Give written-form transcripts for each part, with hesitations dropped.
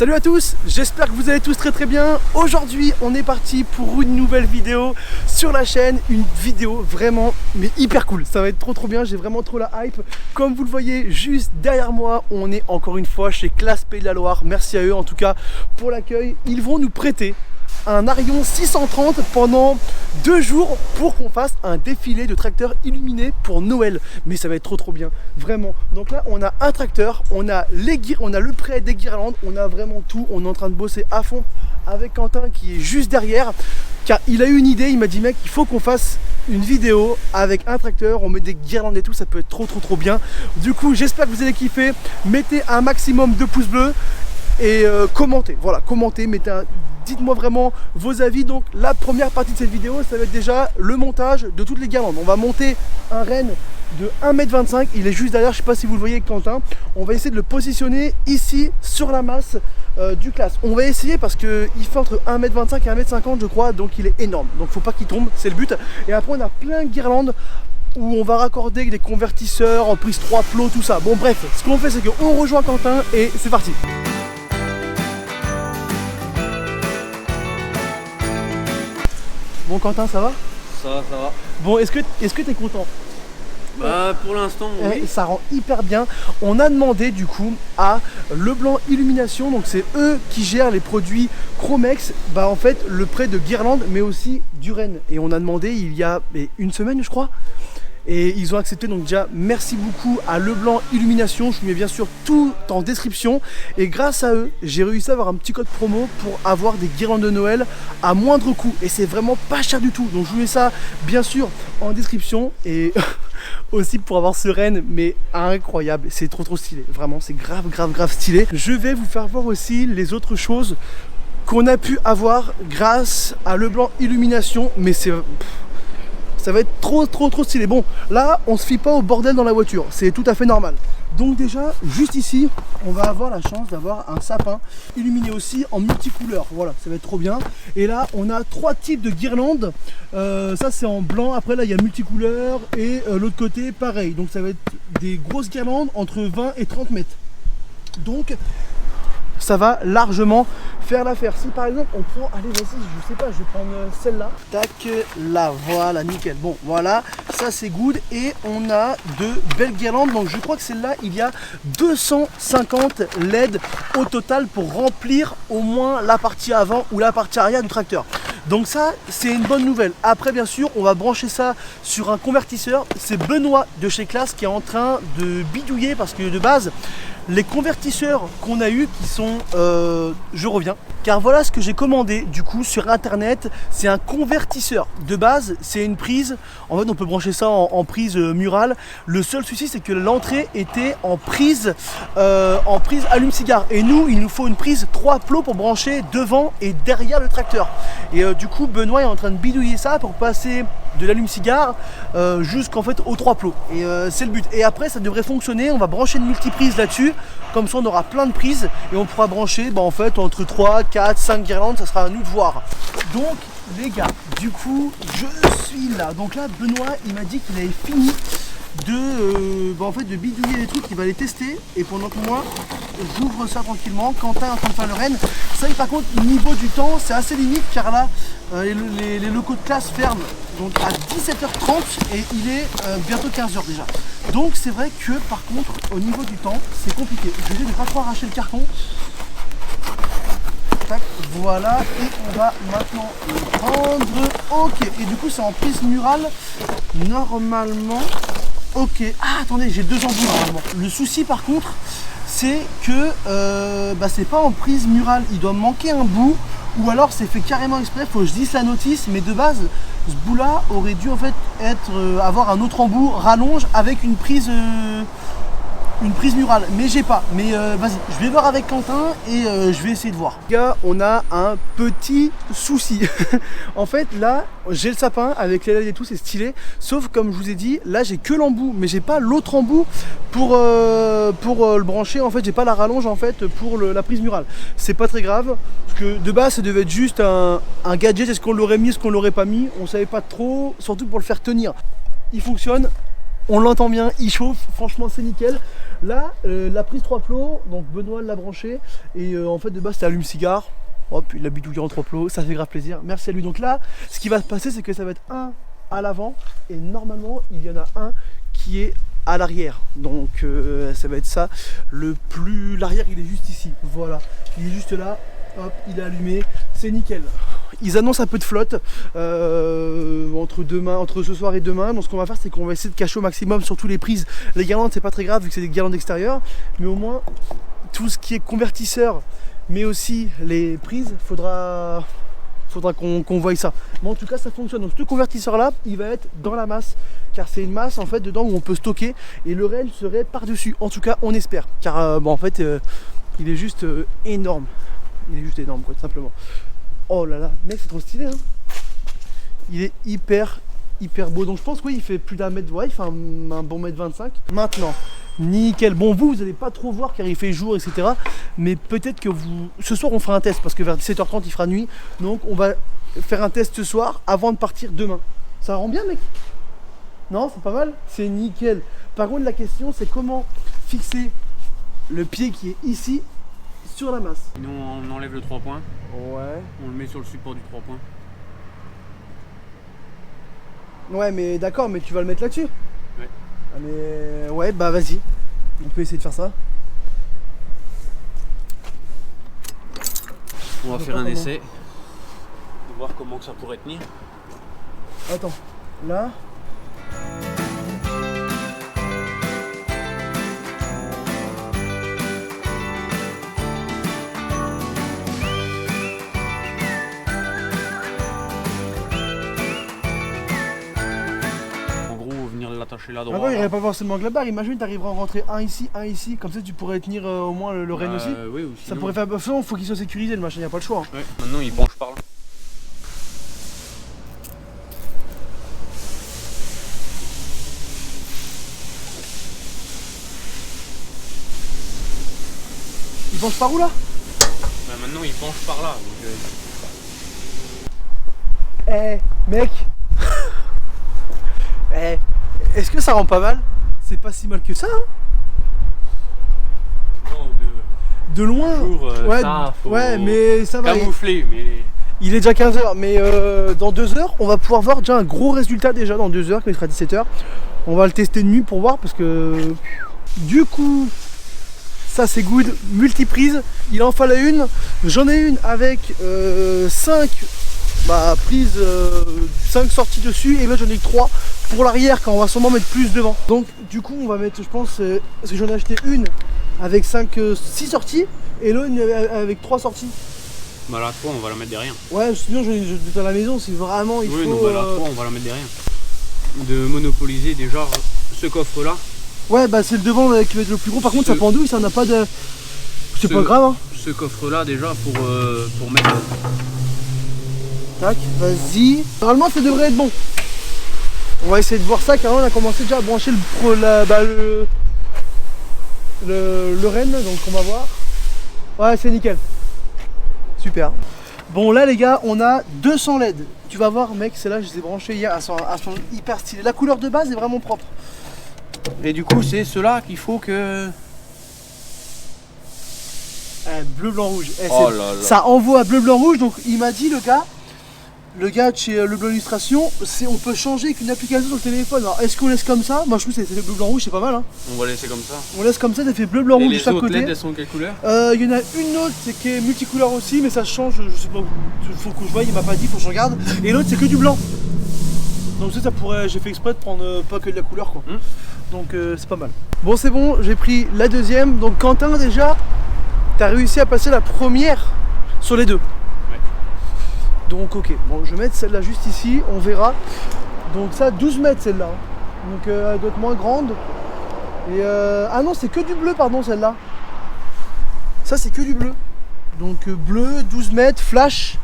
Salut à tous, j'espère que vous allez tous très bien. Aujourd'hui on est parti pour une nouvelle vidéo sur la chaîne. Une vidéo vraiment mais hyper cool. Ça va être trop bien, j'ai vraiment trop la hype. Comme vous le voyez juste derrière moi, on est encore une fois chez Classe Pays de la Loire. Merci à eux en tout cas pour l'accueil. Ils vont nous prêter un Arion 630 pendant 2 jours pour qu'on fasse un défilé de tracteurs illuminés pour Noël. Mais ça va être trop bien, vraiment. Donc là on a un tracteur, on a le prêt des guirlandes, on a vraiment tout. On est en train de bosser à fond avec Quentin qui est juste derrière, car il a eu une idée. Il m'a dit mec, il faut qu'on fasse une vidéo avec un tracteur, on met des guirlandes et tout, ça peut être trop bien. Du coup j'espère que vous allez kiffer. Mettez un maximum de pouces bleus et commentez, voilà, commentez, dites-moi vraiment vos avis. Donc la première partie de cette vidéo, ça va être déjà le montage de toutes les guirlandes. On va monter un renne de 1,25 m, il est juste derrière, je sais pas si vous le voyez avec Quentin. On va essayer de le positionner ici sur la masse du classe. On va essayer parce qu'il fait entre 1,25 m et 1,50 m je crois, donc il est énorme. Donc faut pas qu'il tombe, c'est le but. Et après on a plein de guirlandes où on va raccorder des convertisseurs en prise 3 plots, tout ça. Bon bref, ce qu'on fait c'est qu'on rejoint Quentin et c'est parti. Bon Quentin, ça va? Ça va. Bon, est-ce que t'es content? Bah pour l'instant oui. Ça rend hyper bien. On a demandé du coup à Leblanc Illumination, donc c'est eux qui gèrent les produits Chromex, bah en fait le prêt de guirlande mais aussi du renne. Et on a demandé il y a une semaine je crois. Et ils ont accepté, donc déjà merci beaucoup à Leblanc Illumination. Je vous mets bien sûr tout en description. Et grâce à eux, j'ai réussi à avoir un petit code promo pour avoir des guirlandes de Noël à moindre coût. Et c'est vraiment pas cher du tout. Donc je vous mets ça bien sûr en description. Et aussi pour avoir ce renne, mais incroyable. C'est trop stylé. Vraiment, c'est grave stylé. Je vais vous faire voir aussi les autres choses qu'on a pu avoir grâce à Leblanc Illumination. Mais c'est... ça va être trop stylé. Bon, là, on se fie pas au bordel dans la voiture. C'est tout à fait normal. Donc déjà, juste ici, on va avoir la chance d'avoir un sapin illuminé aussi en multicouleur. Voilà, ça va être trop bien. Et là, on a 3 types de guirlandes. Ça, c'est en blanc. Après, là, il y a multicouleur. Et l'autre côté, pareil. Donc, ça va être des grosses guirlandes entre 20 et 30 mètres. Donc... ça va largement faire l'affaire. Si par exemple on prend, allez vas-y, je sais pas, je vais prendre celle-là. Tac, là, voilà, nickel. Bon, voilà, ça c'est good. Et on a de belles guirlandes. Donc je crois que celle-là, il y a 250 LED au total pour remplir au moins la partie avant ou la partie arrière du tracteur. Donc ça, c'est une bonne nouvelle. Après, bien sûr, on va brancher ça sur un convertisseur. C'est Benoît de chez Classe qui est en train de bidouiller parce que de base, les convertisseurs qu'on a eu qui sont, je reviens, car voilà ce que j'ai commandé du coup sur internet. C'est un convertisseur de base, c'est une prise. En fait on peut brancher ça en prise murale. Le seul souci c'est que l'entrée était en prise allume-cigare. Et nous il nous faut une prise 3 plots pour brancher devant et derrière le tracteur. Et du coup Benoît est en train de bidouiller ça pour passer de l'allume-cigare jusqu'en fait aux 3 plots. Et c'est le but. Et après ça devrait fonctionner. On va brancher une multiprise là-dessus. Comme ça on aura plein de prises et on pourra brancher en fait entre 3, 4, 5 guirlandes. Ça sera à nous de voir. Donc les gars, du coup je suis là. Donc là Benoît il m'a dit qu'il avait fini de bidouiller les trucs. Il va les tester. Et pendant que moi j'ouvre ça tranquillement, Quentin est en train de faire le renne. C'est vrai que par contre niveau du temps c'est assez limite, car là les locaux de classe ferment donc à 17h30 et il est bientôt 15h déjà. Donc c'est vrai que par contre au niveau du temps c'est compliqué. Je vais essayer de ne pas trop arracher le carton. Tac, voilà, et on va maintenant le prendre. Ok, et du coup c'est en prise murale normalement. Ok, ah attendez, j'ai 2 embouts normalement. Le souci par contre c'est que c'est pas en prise murale, il doit manquer un bout, ou alors c'est fait carrément exprès, faut que je dise la notice. Mais de base ce bout là aurait dû en fait avoir un autre embout rallonge avec une prise murale, mais j'ai pas. Mais vas-y, je vais voir avec Quentin et je vais essayer de voir. Les gars, on a un petit souci. En fait là j'ai le sapin avec les LED et tout, c'est stylé, sauf comme je vous ai dit, là j'ai que l'embout, mais j'ai pas l'autre embout pour le brancher. En fait j'ai pas la rallonge en fait pour la prise murale. C'est pas très grave parce que de base ça devait être juste un gadget. Est-ce qu'on l'aurait mis, est-ce qu'on l'aurait pas mis, on savait pas trop, surtout pour le faire tenir. Il fonctionne. On l'entend bien, il chauffe, franchement c'est nickel. Là, la prise 3 plots, donc Benoît l'a branché et en fait de base c'est allume-cigare. Hop, il a bidouillé en 3 plots, ça fait grave plaisir. Merci à lui. Donc là, ce qui va se passer, c'est que ça va être un à l'avant et normalement il y en a un qui est à l'arrière. Donc ça va être ça. L'arrière il est juste ici. Voilà, il est juste là. Hop, il est allumé, c'est nickel. Ils annoncent un peu de flotte entre ce soir et demain. Donc ce qu'on va faire, c'est qu'on va essayer de cacher au maximum surtout les prises. Les guirlandes, c'est pas très grave vu que c'est des guirlandes extérieures, mais au moins tout ce qui est convertisseur, mais aussi les prises, faudra qu'on voie ça. Mais en tout cas, ça fonctionne. Donc ce convertisseur là, il va être dans la masse, car c'est une masse en fait dedans où on peut stocker et le rail serait par dessus. En tout cas, on espère, car bon, en fait, il est juste énorme. Il est juste énorme, quoi, tout simplement. Oh là là, mec, c'est trop stylé, hein. Il est hyper beau. Donc je pense que oui, il fait plus d'un mètre, ouais, il fait un bon mètre 25. Maintenant, nickel. Bon, vous n'allez pas trop voir car il fait jour, etc. Mais peut-être que ce soir, on fera un test parce que vers 17h30, il fera nuit. Donc on va faire un test ce soir avant de partir demain. Ça rend bien, mec? Non, c'est pas mal? C'est nickel. Par contre, la question, c'est comment fixer le pied qui est ici sur la masse. Nous on enlève le 3 points. Ouais. On le met sur le support du 3 points. Ouais, mais d'accord, mais tu vas le mettre là-dessus? Ouais. Ah, mais ouais, bah vas-y. On peut essayer de faire ça. On va faire un essai. De voir comment que ça pourrait tenir. Attends, là. L'attacher là Ah droit. non, il n'y aurait pas forcément que la barre. Imagine, tu arriveras à en rentrer un ici, comme ça tu pourrais tenir au moins le renne aussi. Oui, ou ça sinon... pourrait faire. De toute façon, il faut qu'il soit sécurisé le machin, il n'y a pas le choix. Hein. Ouais. Maintenant il penche par là. Il penche par où là? Maintenant il penche par là. Eh, mec. Eh, est-ce que ça rend pas mal? C'est pas si mal que ça, hein? Non, de loin. Toujours, ouais, ça, faut ouais, mais ça va. Camoufler, mais... Il est déjà 15h, mais dans 2 heures, on va pouvoir voir déjà un gros résultat déjà dans 2 heures, quand il sera 17h. On va le tester de nuit pour voir parce que du coup, ça c'est good. Multiprise, il en fallait une. J'en ai une avec 5 prises, 5 sorties dessus, et là j'en ai 3 pour l'arrière quand on va sûrement mettre plus devant. Donc du coup on va mettre, je pense, parce que j'en ai acheté une avec 6 sorties et l'autre avec 3 sorties. Bah la 3 on va la mettre derrière. Ouais, sinon je vais à la maison si vraiment il faut... Non, bah la 3 on va la mettre derrière. De monopoliser déjà ce coffre là. Ouais, bah c'est le devant qui va être le plus gros. Par contre ça pendouille, ça n'a pas de... C'est pas grave, hein. Ce coffre là déjà pour mettre... Tac, vas-y. Normalement ça devrait être bon. On va essayer de voir ça car on a commencé déjà à brancher le renne, donc on va voir. Ouais, c'est nickel. Super. Bon là les gars, on a 200 LED. Tu vas voir mec, celles-là je les ai branchées hier, elles sont hyper stylées. La couleur de base est vraiment propre. Et du coup c'est ceux-là qu'il faut que... Bleu, blanc, rouge. Oh là là. Ça envoie à bleu, blanc, rouge. Donc il m'a dit le gars de chez Le Blanc Illustration, on peut changer avec une application sur le téléphone. Alors est-ce qu'on laisse comme ça? Moi je trouve que c'est le bleu, blanc, rouge, c'est pas mal, hein. On va laisser comme ça. On laisse comme ça, ça fait bleu, blanc, rouge juste à côté. Et les autres LED, elles sont quelle couleur? Il y en a une autre qui est multicouleur aussi, mais ça change, je sais pas où. Faut que je voie, il m'a pas dit, faut que je regarde. Et l'autre c'est que du blanc. Donc ça pourrait, j'ai fait exprès de prendre pas que de la couleur quoi. Donc c'est pas mal. Bon c'est bon, j'ai pris la deuxième. Donc Quentin déjà, t'as réussi à passer la première sur les deux. Donc ok, bon je vais mettre celle-là juste ici, on verra. Donc ça 12 mètres celle-là. Donc elle doit être moins grande. Et ah non c'est que du bleu pardon celle-là. Ça c'est que du bleu. Donc bleu, 12 mètres, flash.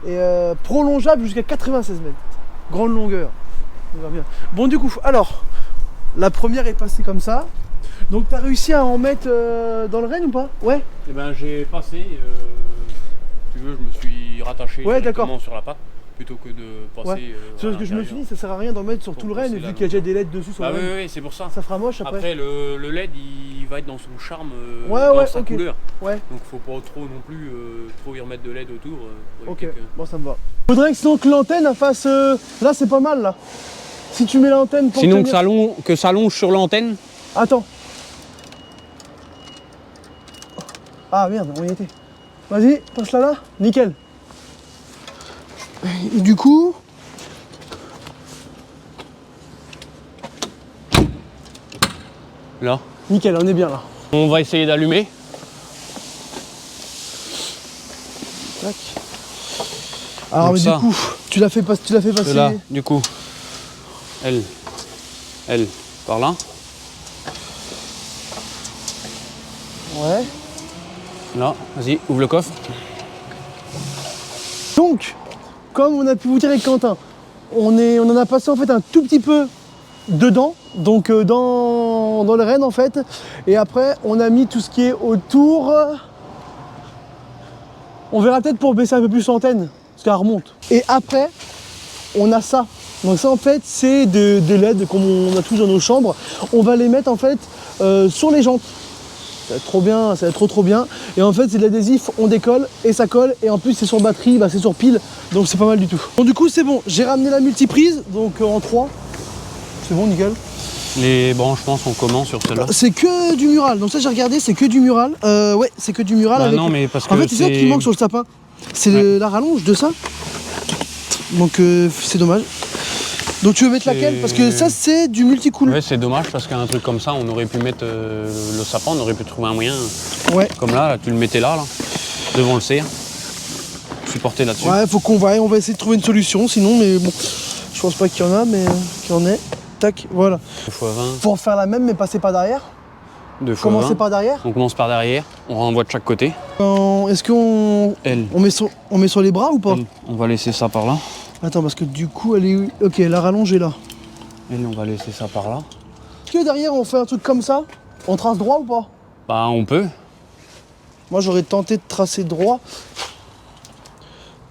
Et prolongeable jusqu'à 96 mètres. Grande longueur. On verra bien. Bon du coup, alors, la première est passée comme ça. Donc t'as réussi à en mettre dans le renne ou pas? Ouais. Eh ben j'ai passé, tu veux, je me suis rattaché ouais, directement sur la patte. plutôt que de passer. Ouais. C'est parce que je me suis dit, ça sert à rien d'en mettre sur tout le Rennes, vu qu'il y a déjà des LED dessus sur bah le Rennes. oui, c'est pour ça. Ça fera moche après. Après, le LED, il va être dans son charme, ouais, dans ouais, sa couleur. Ouais. Donc faut pas trop non plus trop y remettre de LED autour. Ok, bon ça me va. Faudrait que sinon que l'antenne fasse... Là c'est pas mal là. Si tu mets l'antenne pour sinon tenir... que ça longe sur l'antenne. Attends. Ah merde, on y était. Vas-y, passe là. Nickel. Et du coup... Là. Nickel, on est bien là. On va essayer d'allumer. Tac. Alors mais ça, du coup, tu l'as fait passer... Là, du coup, elle, par là. Ouais. Là, vas-y, ouvre le coffre. Donc, comme on a pu vous dire avec Quentin, on en a passé en fait un tout petit peu dedans, donc dans le Rennes en fait, et après on a mis tout ce qui est autour. On verra peut-être pour baisser un peu plus l'antenne, parce qu'elle remonte. Et après, on a ça. Donc ça en fait c'est des LED comme on a tous dans nos chambres. On va les mettre en fait sur les jantes. Ça va être trop bien, ça va être trop bien. Et en fait c'est de l'adhésif, on décolle et ça colle. Et en plus c'est sur batterie, bah, c'est sur pile, donc c'est pas mal du tout. Bon du coup c'est bon, j'ai ramené la multiprise, donc en 3. C'est bon, nickel. Les branchements sont comment sur celle-là? C'est que du mural, donc ça j'ai regardé, c'est que du mural. Ouais, c'est que du mural. Bah avec... non mais parce que en fait c'est ça qui manque sur le sapin. C'est la rallonge de ça. Donc c'est dommage. Donc tu veux mettre laquelle? Parce que ça c'est du multicool. Ouais, c'est dommage parce qu'un truc comme ça, on aurait pu mettre le sapin, on aurait pu trouver un moyen. Ouais. Comme là, tu le mettais là, devant le cerf. Supporter là-dessus. Ouais, faut qu'on va essayer de trouver une solution sinon, mais bon, je pense pas qu'il y en a, mais qu'il y en ait. Tac, voilà. 2x20. Faut refaire la même mais passer par derrière. 2x20. Commencer par derrière. On commence par derrière, on renvoie de chaque côté. Est-ce qu'on met sur les bras ou pas? On va laisser ça par là. Attends, parce que du coup, elle est... Ok, la rallonge est là. Elle, on va laisser ça par là. Est-ce que derrière, on fait un truc comme ça? On trace droit ou pas? Bah, on peut. Moi, j'aurais tenté de tracer droit.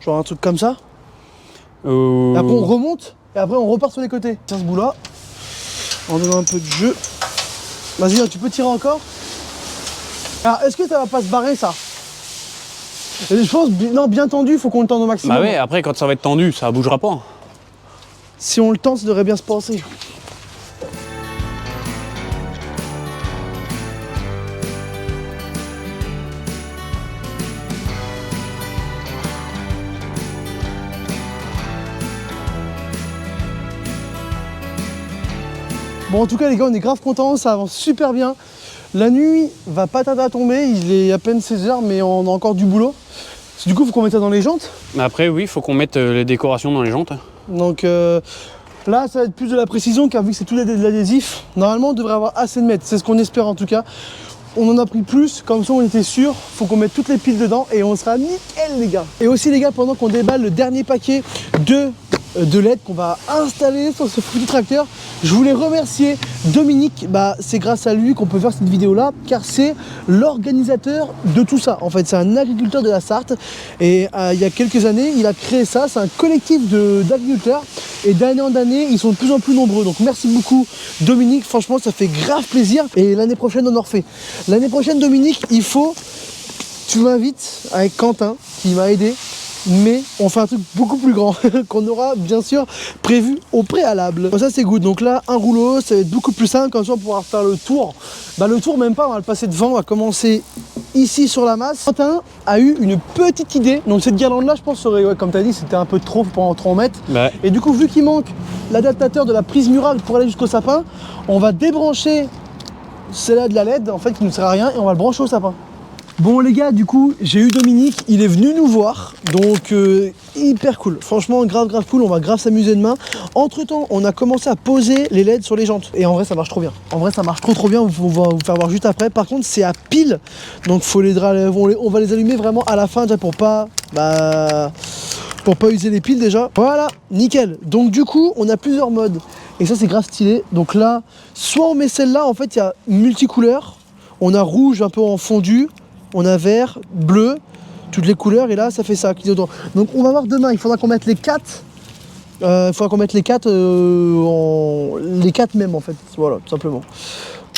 Genre un truc comme ça. Et après, on remonte. Et après, on repart sur les côtés. Tiens, ce bout-là. En donnant un peu de jeu. Vas-y, tu peux tirer encore. Alors, est-ce que ça va pas se barrer, ça? Et je pense, non, bien tendu, il faut qu'on le tende au maximum. Bah ouais, après quand ça va être tendu, ça bougera pas. Si on le tente, ça devrait bien se passer. Bon, en tout cas les gars, on est grave contents, ça avance super bien. La nuit va pas tarder à tomber, il est à peine 16h, mais on a encore du boulot. Du coup, il faut qu'on mette ça dans les jantes. Mais après, oui, il faut qu'on mette les décorations dans les jantes. Donc là, ça va être plus de la précision, car vu que c'est tout de l'adhésif, normalement, on devrait avoir assez de mètres. C'est ce qu'on espère en tout cas. On en a pris plus, comme ça on était sûr. Faut qu'on mette toutes les piles dedans et on sera nickel les gars. Et aussi les gars, pendant qu'on déballe le dernier paquet de LED qu'on va installer sur ce foutu tracteur, je voulais remercier Dominique. Bah, c'est grâce à lui qu'on peut faire cette vidéo là, car c'est l'organisateur de tout ça. En fait, c'est un agriculteur de la Sarthe et il y a quelques années, il a créé ça. C'est un collectif d'agriculteurs et d'année en année, ils sont de plus en plus nombreux. Donc merci beaucoup Dominique, franchement ça fait grave plaisir et l'année prochaine on en refait. L'année prochaine Dominique, tu m'invites avec Quentin qui m'a aidé. Mais on fait un truc beaucoup plus grand qu'on aura bien sûr prévu au préalable. Bon, ça c'est good, donc là un rouleau, ça va être beaucoup plus simple, comme ça on pourra faire le tour. Bah le tour même pas, on va le passer devant, on va commencer ici sur la masse. Quentin a eu une petite idée, donc cette guirlande là je pense serait, ouais, comme tu as dit, c'était un peu trop, faut pas trop en mettre. Ouais. Et du coup vu qu'il manque l'adaptateur de la prise murale pour aller jusqu'au sapin, on va débrancher celle-là de la LED en fait qui ne sert à rien et on va le brancher au sapin. Bon les gars, du coup j'ai eu Dominique, il est venu nous voir, donc hyper cool, franchement grave cool, on va grave s'amuser demain. Entre temps on a commencé à poser les LED sur les jantes et en vrai ça marche trop bien, en vrai ça marche trop bien, on va vous faire voir juste après. Par contre c'est à pile, donc on va les allumer vraiment à la fin déjà pour pas user les piles déjà. Voilà, nickel. Donc du coup on a plusieurs modes et ça c'est grave stylé. Donc là, soit on met celle-là, en fait il y a multicouleur, on a rouge un peu en fondu, on a vert, bleu, toutes les couleurs et là ça fait ça, clignotants. Donc on va voir demain, il faudra qu'on mette les 4. Il faudra qu'on mette les 4 les 4 mêmes en fait, voilà, tout simplement.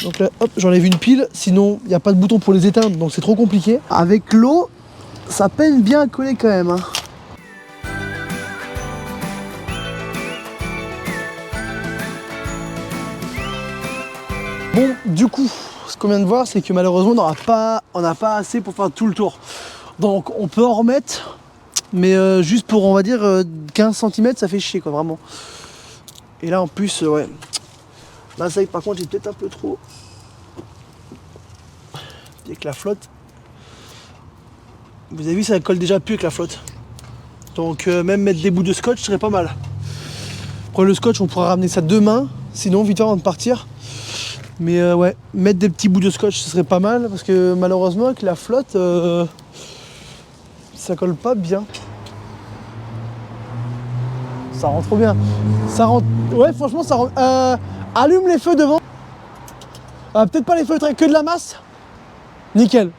Donc là, hop, j'enlève une pile, sinon il n'y a pas de bouton pour les éteindre, donc c'est trop compliqué. Avec l'eau, ça peine bien à coller quand même. Hein. Bon, du coup, ce qu'on vient de voir, c'est que malheureusement, on n'a pas assez pour faire tout le tour. Donc on peut en remettre, mais juste pour, on va dire, 15 cm, ça fait chier, quoi, vraiment. Et là, en plus, ouais. Là, ça, par contre, j'ai peut-être un peu trop. Avec la flotte. Vous avez vu, ça colle déjà plus avec la flotte. Donc, même mettre des bouts de scotch serait pas mal. Après, le scotch, on pourra ramener ça demain. Sinon, vite avant de partir. Mais ouais, mettre des petits bouts de scotch, ce serait pas mal. Parce que malheureusement, avec la flotte, ça colle pas bien. Ça rend trop bien. Ça rend... Ouais, franchement, ça rend... allume les feux devant. Peut-être pas les feux, que de la masse. Nickel.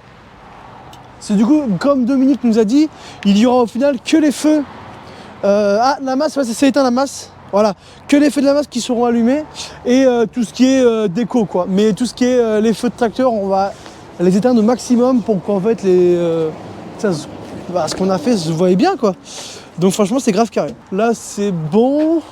C'est du coup, comme Dominique nous a dit, il y aura au final que les feux. La masse, ouais, c'est éteint la masse. Voilà, que les feux de la masse qui seront allumés et tout ce qui est déco, quoi. Mais tout ce qui est les feux de tracteur, on va les éteindre au maximum pour qu'en fait ce qu'on a fait se voyait bien, quoi. Donc franchement, c'est grave carré. Là, c'est bon.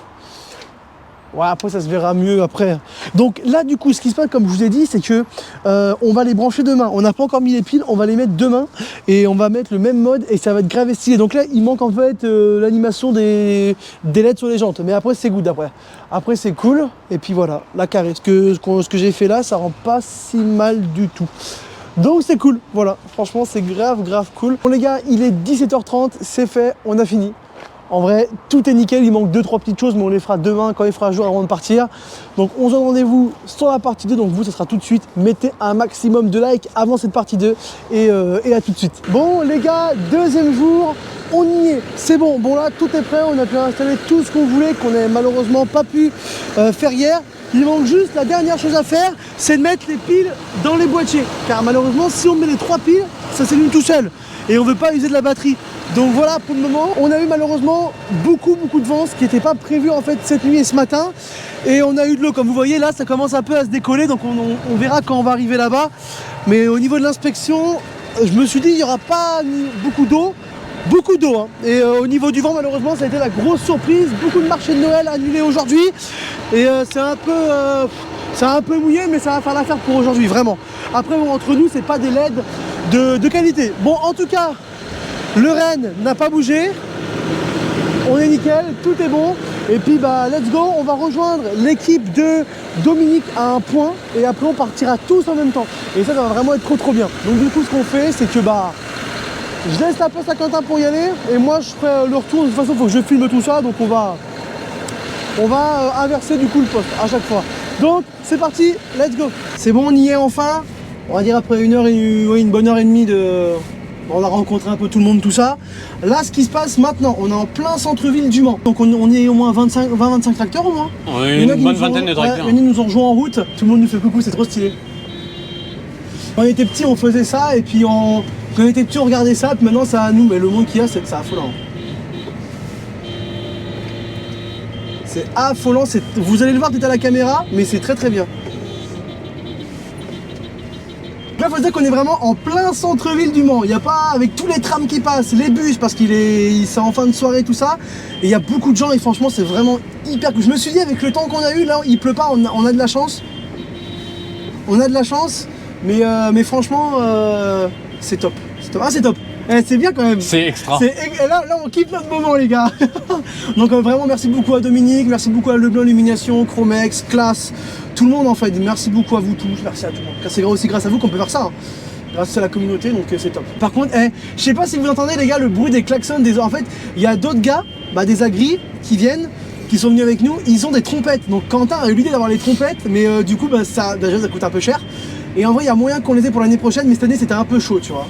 Ouais, après ça se verra mieux après. Donc là du coup ce qui se passe comme je vous ai dit c'est que on va les brancher demain. On n'a pas encore mis les piles, on va les mettre demain et on va mettre le même mode et ça va être grave stylé. Donc là il manque en fait l'animation des LED sur les jantes. Mais après c'est good après. Après c'est cool et puis voilà, la carré. Ce que j'ai fait là ça rend pas si mal du tout. Donc c'est cool, voilà. Franchement c'est grave cool. Bon les gars, il est 17h30, c'est fait, on a fini. En vrai, tout est nickel, il manque 2-3 petites choses, mais on les fera demain quand il fera jour avant de partir. Donc on se donne rendez-vous sur la partie 2, donc vous, ça sera tout de suite. Mettez un maximum de likes avant cette partie 2 et à tout de suite. Bon les gars, deuxième jour, on y est. C'est bon, là tout est prêt, on a pu installer tout ce qu'on voulait, qu'on n'avait malheureusement pas pu faire hier. Il manque juste la dernière chose à faire, c'est de mettre les piles dans les boîtiers. Car malheureusement, si on met les 3 piles, ça s'allume tout seul. Et on ne veut pas user de la batterie. Donc voilà, pour le moment, on a eu malheureusement beaucoup de vent, ce qui n'était pas prévu en fait cette nuit et ce matin. Et on a eu de l'eau, comme vous voyez, là ça commence un peu à se décoller, donc on verra quand on va arriver là-bas. Mais au niveau de l'inspection, je me suis dit, il n'y aura pas beaucoup d'eau. Hein. Et au niveau du vent, malheureusement, ça a été la grosse surprise. Beaucoup de marchés de Noël annulés aujourd'hui. Et c'est un peu mouillé, mais ça va faire l'affaire pour aujourd'hui, vraiment. Après, bon, entre nous, c'est pas des LED de qualité. Bon, en tout cas, le Rennes n'a pas bougé. On est nickel, tout est bon. Et puis, bah, let's go. On va rejoindre l'équipe de Dominique à un point. Et après, on partira tous en même temps. Et ça va vraiment être trop bien. Donc, du coup, ce qu'on fait, c'est que, bah, je laisse la place à Quentin pour y aller. Et moi, je ferai le retour. De toute façon, il faut que je filme tout ça. Donc, on va inverser du coup le poste à chaque fois. Donc, c'est parti. Let's go. C'est bon, on y est enfin. On va dire après une bonne heure et demie de... On a rencontré un peu tout le monde, tout ça. Là, ce qui se passe maintenant, on est en plein centre-ville du Mans. Donc on est au moins 20-25 tracteurs au moins. Oui, une bonne vingtaine de tracteurs. Ils nous ont rejoint en route. Tout le monde nous fait coucou, c'est trop stylé. Quand on était petits, on faisait ça. Et puis quand on était petits, on regardait ça. Puis maintenant, ça à nous. Mais le monde qu'il y a, c'est affolant. C'est affolant. Vous allez le voir peut-être à la caméra, mais c'est très bien. Là, il faut dire qu'on est vraiment en plein centre-ville du Mans. Il n'y a pas, avec tous les trams qui passent, les bus, parce c'est en fin de soirée, tout ça. Et il y a beaucoup de gens et franchement, c'est vraiment hyper cool. Je me suis dit, avec le temps qu'on a eu, là, il pleut pas, on a de la chance. On a de la chance, mais franchement, c'est top. C'est top. C'est bien quand même. C'est extra. Là, on kiffe notre moment, les gars. Donc vraiment, merci beaucoup à Dominique, merci beaucoup à Leblanc Illumination, Chromex, Classe, tout le monde en fait. Merci beaucoup à vous tous, merci à tout le monde. C'est aussi grâce à vous qu'on peut faire ça. Hein. Grâce à la communauté, donc c'est top. Par contre, je sais pas si vous entendez les gars le bruit des klaxons. En fait, il y a d'autres gars, des agris qui sont venus avec nous, ils ont des trompettes. Donc Quentin a eu l'idée d'avoir les trompettes, mais du coup, ça coûte un peu cher. Et en vrai, il y a moyen qu'on les ait pour l'année prochaine, mais cette année, c'était un peu chaud, tu vois.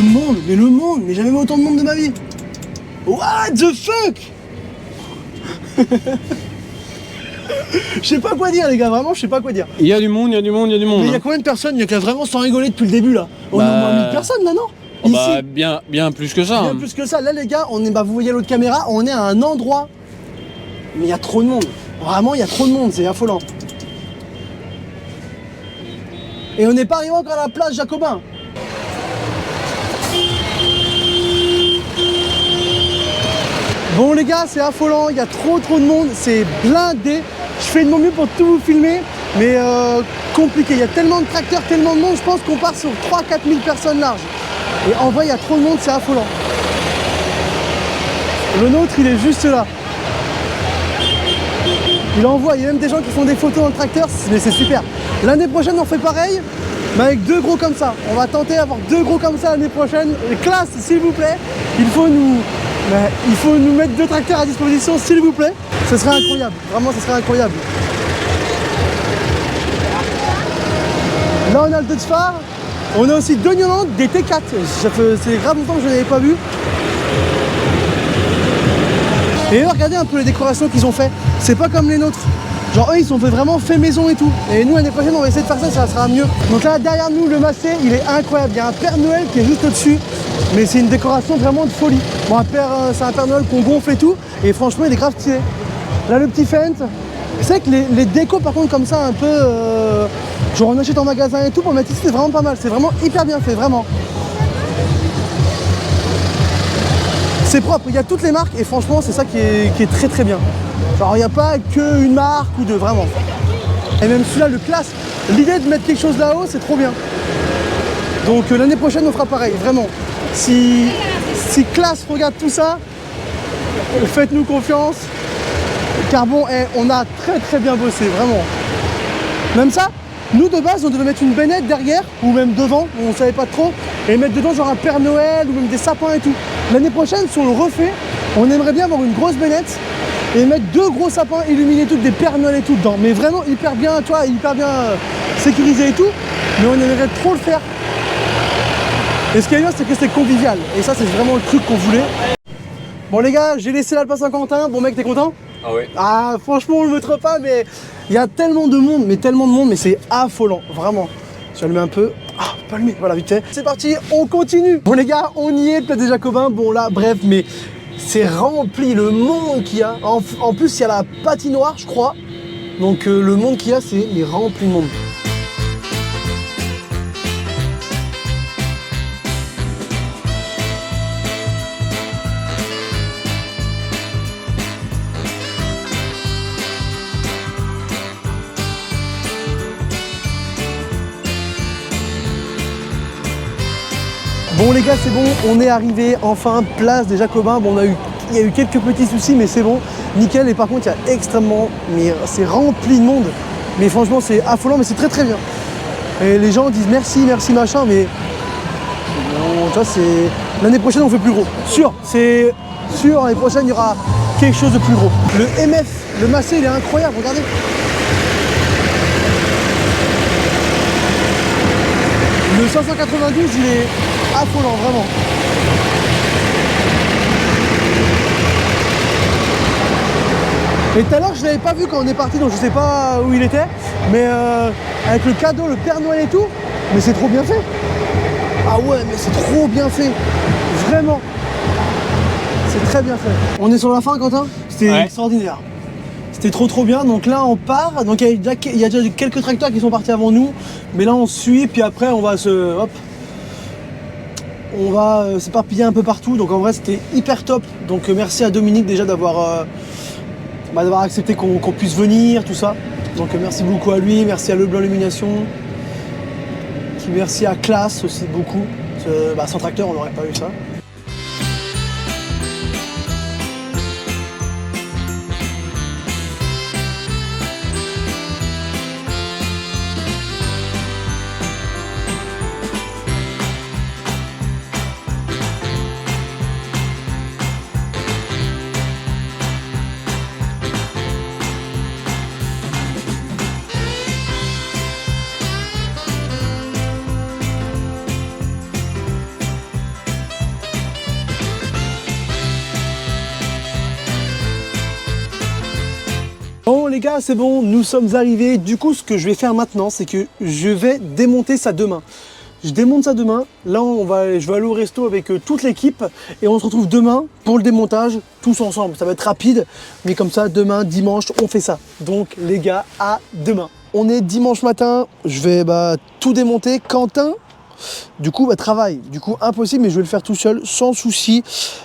le monde, mais jamais vu autant de monde de ma vie. What the fuck? Je sais pas quoi dire les gars, vraiment je sais pas quoi dire. Il y a du monde, il y a du monde, il y a du monde. Mais il y a combien de personnes? Il y a vraiment sans rigoler depuis le début là. On est au moins 1000 personnes là, non? Oh bah, bien plus que ça. Bien plus que ça. Là les gars, on est, vous voyez l'autre caméra, on est à un endroit. Mais il y a trop de monde. Vraiment il y a trop de monde, c'est affolant. Et on n'est pas arrivé encore à la place Jacobin. Bon les gars, c'est affolant, il y a trop de monde, c'est blindé. Je fais de mon mieux pour tout vous filmer, mais compliqué. Il y a tellement de tracteurs, tellement de monde, je pense qu'on part sur 3-4 000 personnes larges. Et en vrai, il y a trop de monde, c'est affolant. Le nôtre, il est juste là. Il envoie, il y a même des gens qui font des photos dans le tracteur, mais c'est super. L'année prochaine, on fait pareil, mais avec 2 gros comme ça. On va tenter d'avoir 2 gros comme ça l'année prochaine. Classe, s'il vous plaît, il faut nous mettre 2 tracteurs à disposition, s'il vous plaît. Ce serait incroyable, vraiment, ce serait incroyable. Là, on a le Dutch Phare. On a aussi 2 Newland, des T4. C'est grave longtemps que je n'avais pas vu. Et eux, regardez un peu les décorations qu'ils ont fait. C'est pas comme les nôtres. Genre eux, ils ont vraiment fait maison et tout. Et nous, l'année prochaine, on va essayer de faire ça, ça sera mieux. Donc là, derrière nous, le massé, il est incroyable. Il y a un Père Noël qui est juste au-dessus. Mais c'est une décoration vraiment de folie. Bon, c'est un Père Noël qu'on gonfle et tout. Et franchement, il est grave stylé. Là, le petit Fent. C'est que les décos, par contre, comme ça, un peu... genre on achète en magasin et tout, pour mettre ici, c'est vraiment pas mal. C'est vraiment hyper bien fait, vraiment. C'est propre, il y a toutes les marques et franchement, c'est ça qui est très très bien. Genre, il n'y a pas qu'une marque ou deux, vraiment. Et même celui-là, le Classe, l'idée de mettre quelque chose là-haut, c'est trop bien. Donc l'année prochaine, on fera pareil, vraiment. Si Classe regarde tout ça, faites-nous confiance. Car bon, on a très très bien bossé, vraiment. Même ça, nous de base, on devait mettre une bennette derrière, ou même devant, on savait pas trop, et mettre dedans genre un Père Noël, ou même des sapins et tout. L'année prochaine, si on le refait, on aimerait bien avoir une grosse bennette, et mettre 2 gros sapins illuminés tout, des Père Noël et tout dedans. Mais vraiment hyper bien, tu vois, hyper bien sécurisé et tout, mais on aimerait trop le faire. Et ce qui est bien, c'est que c'est convivial, et ça, c'est vraiment le truc qu'on voulait. Bon les gars, j'ai laissé l'Alpha Saint-Quentin, bon mec, t'es content? Ah ouais. Ah franchement on le mettra pas, mais il y a tellement de monde, mais c'est affolant, vraiment. Je vais allumer un peu. Ah, pas allumé, voilà vite fait. C'est parti, on continue. Bon les gars, on y est, Place des Jacobins. Bon là, bref, mais c'est rempli, le monde qu'il y a. En plus, il y a la patinoire, je crois. Donc le monde qu'il y a, c'est rempli de monde. Bon les gars, c'est bon, on est arrivé enfin Place des Jacobins. Bon, il y a eu quelques petits soucis, mais c'est bon, nickel. Et par contre, il y a extrêmement, mais c'est rempli de monde. Mais franchement, c'est affolant, mais c'est très très bien. Et les gens disent merci, merci machin, mais bon, tu vois, c'est l'année prochaine on fait plus gros. Sûr, c'est sûr. L'année prochaine il y aura quelque chose de plus gros. Le MF, le massé, il est incroyable. Regardez. Le 592, il est affolant, vraiment. Et tout à l'heure, je ne l'avais pas vu quand on est parti, donc je sais pas où il était. Mais avec le cadeau, le Père Noël et tout, mais c'est trop bien fait. Ah ouais, mais c'est trop bien fait. Vraiment. C'est très bien fait. On est sur la fin, Quentin? C'était extraordinaire. C'était trop bien, donc là on part, donc il y a déjà quelques tracteurs qui sont partis avant nous, mais là on suit, puis après on va s'éparpiller un peu partout, donc en vrai c'était hyper top, donc merci à Dominique déjà d'avoir accepté qu'on puisse venir, tout ça, donc merci beaucoup à lui, merci à Leblanc Illumination, merci à Classe aussi beaucoup, sans tracteur on n'aurait pas eu ça. les gars, c'est bon, nous sommes arrivés. Du coup, ce que je vais faire maintenant, c'est que je vais démonter ça demain. Je démonte ça demain. Là, je vais aller au resto avec toute l'équipe et on se retrouve demain pour le démontage, tous ensemble. Ça va être rapide, mais comme ça, demain, dimanche, on fait ça. Donc, les gars, à demain. On est dimanche matin, je vais tout démonter. Quentin, du coup, travail. Du coup, impossible, mais je vais le faire tout seul, sans souci.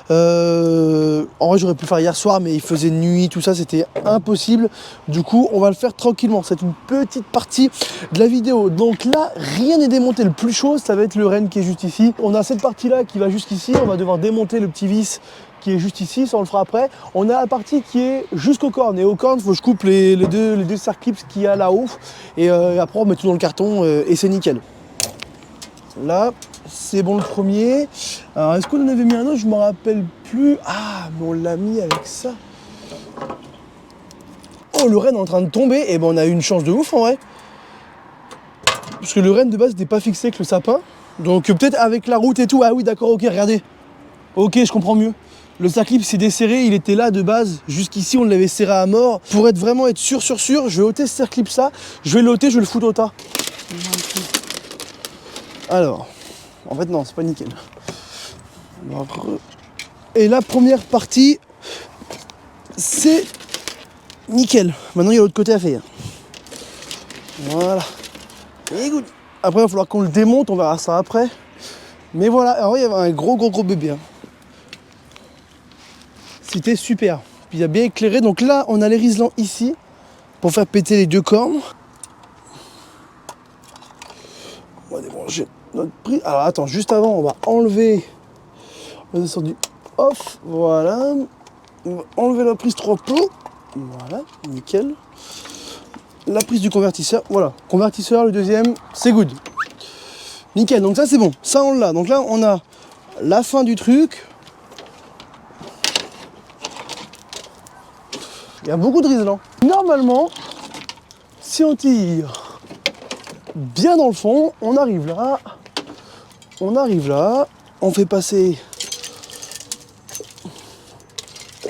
En vrai, j'aurais pu le faire hier soir, mais il faisait nuit, tout ça, c'était impossible. Du coup, on va le faire tranquillement. C'est une petite partie de la vidéo. Donc là, rien n'est démonté. Le plus chaud, ça va être le renne qui est juste ici. On a cette partie-là qui va jusqu'ici. On va devoir démonter le petit vis qui est juste ici, ça on le fera après. On a la partie qui est jusqu'aux cornes. Et aux cornes, il faut que je coupe les deux circlips qu'il y a là-haut. Et après, on met tout dans le carton et c'est nickel. Là, c'est bon le premier. Alors, est-ce qu'on en avait mis un autre? Je ne me rappelle plus. Ah, mais on l'a mis avec ça. Oh, le renne est en train de tomber. Et ben, on a eu une chance de ouf en vrai. Parce que le renne de base n'était pas fixé avec le sapin. Donc, peut-être avec la route et tout. Ah oui, d'accord, ok, regardez. Ok, je comprends mieux. Le circlip s'est desserré, il était là de base. Jusqu'ici, on l'avait serré à mort. Pour vraiment être sûr, je vais ôter ce circlip ça. Je vais l'ôter, je vais le foutre au tas. Alors, en fait non, c'est pas nickel. Et la première partie, c'est nickel. Maintenant, il y a l'autre côté à faire. Voilà. Et good. Après, il va falloir qu'on le démonte, on verra ça après. Mais voilà, alors il y avait un gros bébé. Hein. C'était super. Puis il a bien éclairé. Donc là, on a les riselants ici pour faire péter les deux cornes. On va débrancher notre prise. Alors attends, juste avant, on va enlever. On va descendre du off. Voilà. On va enlever la prise 3 pots. Voilà, nickel. La prise du convertisseur. Voilà, convertisseur, le deuxième, c'est good. Nickel, donc ça c'est bon. Ça on l'a. Donc là, on a la fin du truc. Il y a beaucoup de riselants. Normalement, si on tire bien dans le fond, on arrive là. On arrive là. On fait passer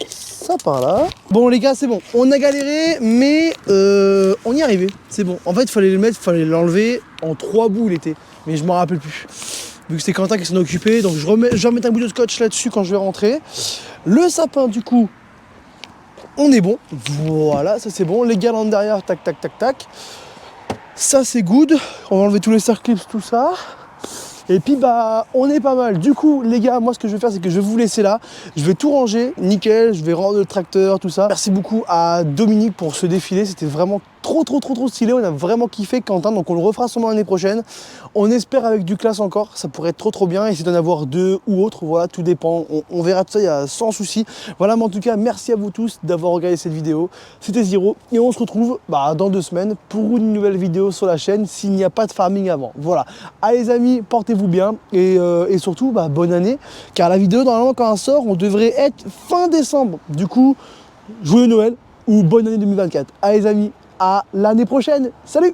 ça par là. Bon les gars, c'est bon. On a galéré, mais on y est arrivé. C'est bon. En fait, il fallait le mettre, il fallait l'enlever en 3 bouts il était. Mais je m'en rappelle plus. Vu que c'est Quentin qui s'en occupait, donc je vais remettre un bout de scotch là-dessus quand je vais rentrer. Le sapin, du coup, on est bon. Voilà, ça c'est bon. Les guirlandes derrière, tac, tac, tac, tac. Ça c'est good. On va enlever tous les circlips, tout ça. Et puis on est pas mal. Du coup les gars, moi ce que je vais faire, c'est que je vais vous laisser là. Je vais tout ranger, nickel, je vais rendre le tracteur, tout ça. Merci beaucoup à Dominique pour ce défilé, c'était vraiment trop stylé. On a vraiment kiffé Quentin, donc on le refera sûrement l'année prochaine. On espère avec du classe encore, ça pourrait être trop bien. Essayer d'en avoir 2 ou autre, voilà, tout dépend. On verra tout ça, il y a sans souci. Voilà, mais en tout cas, merci à vous tous d'avoir regardé cette vidéo. C'était Zero et on se retrouve dans 2 semaines pour une nouvelle vidéo sur la chaîne s'il n'y a pas de farming avant. Voilà. Allez les amis, portez-vous bien et surtout bonne année, car la vidéo normalement quand elle sort, on devrait être fin décembre. Du coup, joyeux Noël ou bonne année 2024. Allez les amis, à l'année prochaine. Salut!